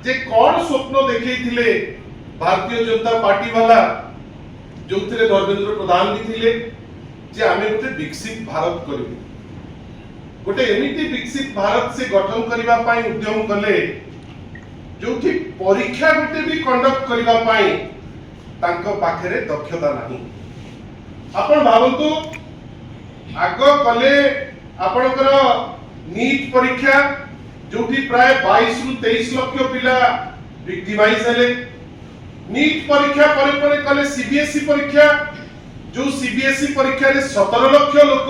जे कौन स्वप्न देखैथिले भारतीय जनता पार्टी वाला जो धर्मेंद्र प्रधान भी थिले जे आमे गोटे विकसित भारत करिबे गोटे एमिति विकसित भारत से गठन करबा पाई उद्यम कले जो परीक्षा गोटे भी कंडक्ट करबा पाई तांको पाखरे दक्षता नाही। आपण भावंतु आग कले आपणकर नीट परीक्षा जो प्राय 22 रु 23 लाख पिला विक्टिमाइज हेले। नीट परीक्षा परे परे कले सीबीएसई परीक्षा जो सीबीएसई परीक्षा रे 17 लाख लोक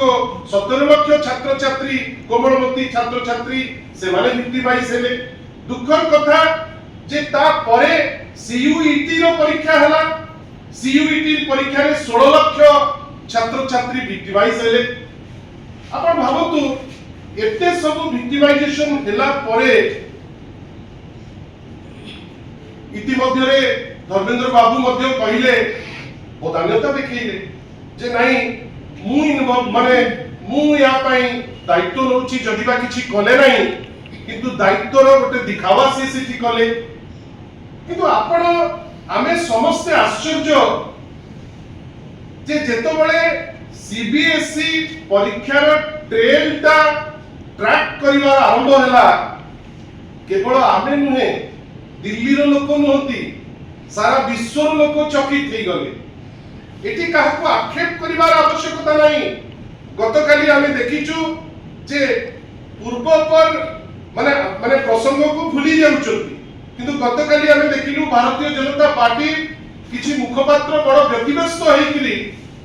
17 लाख छात्र छात्री कोमलमती छात्र छात्री से माने विक्टिमाइज हेले। दुखर कथा जे ता परे सीयूईटी रो परीक्षा हला। सीयूईटी परीक्षा रे 16 लाख छात्र छात्री विक्टिमाइज हेले। आपण भाबतु एते सब विक्टिमाइजेशन हेला परे इतिमध्ये रे धर्मेंद्र बाबू मध्ये कहिले बदान्यता देखैले जे नाही मु इन्वॉल्व माने मु या पई दायित्व नउची जदिबा किछि कले नाही किंतु दायित्व रो गोटे दिखावा से सिटी कले। किंतु आपण आमे समस्त आश्चर्य जे जेतो बळे सीबीएसई परीक्षार ट्रेलटा ट्रैक करबा आरंभ होला केवल आमे नुहे दिल्ली रो लोक नहती सारा विश्व रो लोक चकित થઈ गले। एटी काहको आक्षेप करिवार आवश्यकता नाही। गतकाली आमे देखिचु जे पूर्व पर माने माने प्रसंग को भूली जाउचंती किंतु गतकाली आमे देखिलु भारतीय जनता पार्टी किछि मुखपात्र बड़ व्यक्तिव्यस्त हेकिली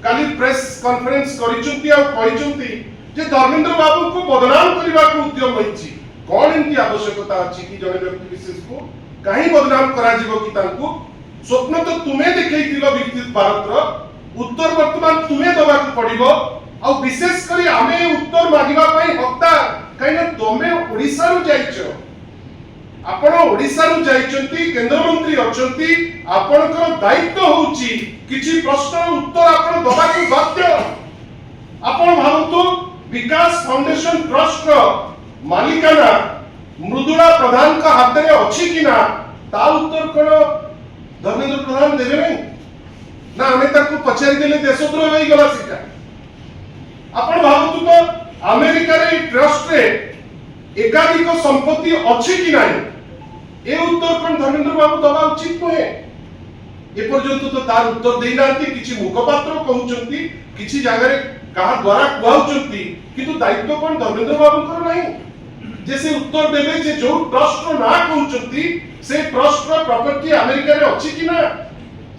काली प्रेस कॉन्फ्रेंस करिचंती आ कहिचंती जे धर्मेंद्र बाबू को बदनाम करबा को उद्यम होइछि। कोन इनकी आवश्यकता अछि कि जने व्यक्ति विशेष को काहे बदनाम करा जीवो कि तांको स्वप्न तो तुम्हें देखैतिलो विकसित भारत रो उत्तर वर्तमान तुम्हें दबा को पड़िबो आ विशेष करी आमे उत्तर मागिबा पई हक्ता काइना तमे ओडिसा रु जाइछो आपण ओडिसा रु जाइचंती केंद्र मंत्री अछंती आपणकर दायित्व होउची किछि प्रश्न उत्तर आपण दबा को बाध्य। आपण भाबंतु विकास फाउंडेशन ट्रस्ट मालिकाना मृदुला प्रधान का हाथ में अच्छी कि ना ता उत्तर कोन धर्मेंद्र प्रधान देबे नहीं ना हमें ताको पचारि देले देशद्रोह होई गला सिका। आपण भाबतु तो अमेरिका रे ट्रस्ट रे एकाधिक संपत्ति अच्छी कि नाही ए उत्तर कोन धर्मेंद्र बाबू दबा उचित नहे। ए पर्यंत तो तार उत्तर देई नांती किछि मुखपात्र कहउचंती किछि जागा रे कहा द्वारा कहउचंती किंतु दायित्व कोन धर्मेंद्र बाबू कर नाही जे से उत्तर देबे जे जो ट्रस्ट रो ना कहउचंती से ट्रस्ट रो प्रॉपर्टी अमेरिका रे अछि कि ना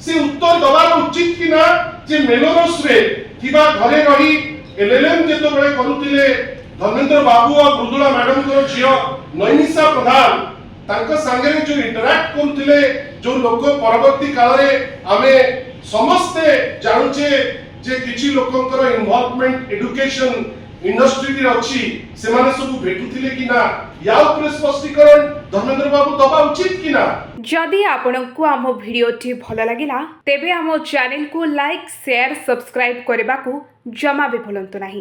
से उत्तर दबार उचित कि ना जे मेलोरस रे किबा घरे रही एलएलएम जेतो बळे करूतिले धर्मेंद्र बाबू और मृदुला मैडम को झियो नैमिषा प्रधान तांको संगे जो इंटरैक्ट करूतिले जो लोक परवर्ती काल रे आमे समस्त जानुचे जे किछि लोकंकर इन्वॉल्वमेंट एजुकेशन इंडस्ट्री रे अछि से माने सब भेटुतिले कि ना या ऊपर स्पष्टीकरण धर्मेंद्र बाबू दबा उचित कि ना। जदि आपनकु आम भिडियोटी भल लागिला तेबे आम चैनल को लाइक शेयर सब्सक्राइब करबा को जमा भी भूलंतु नाही।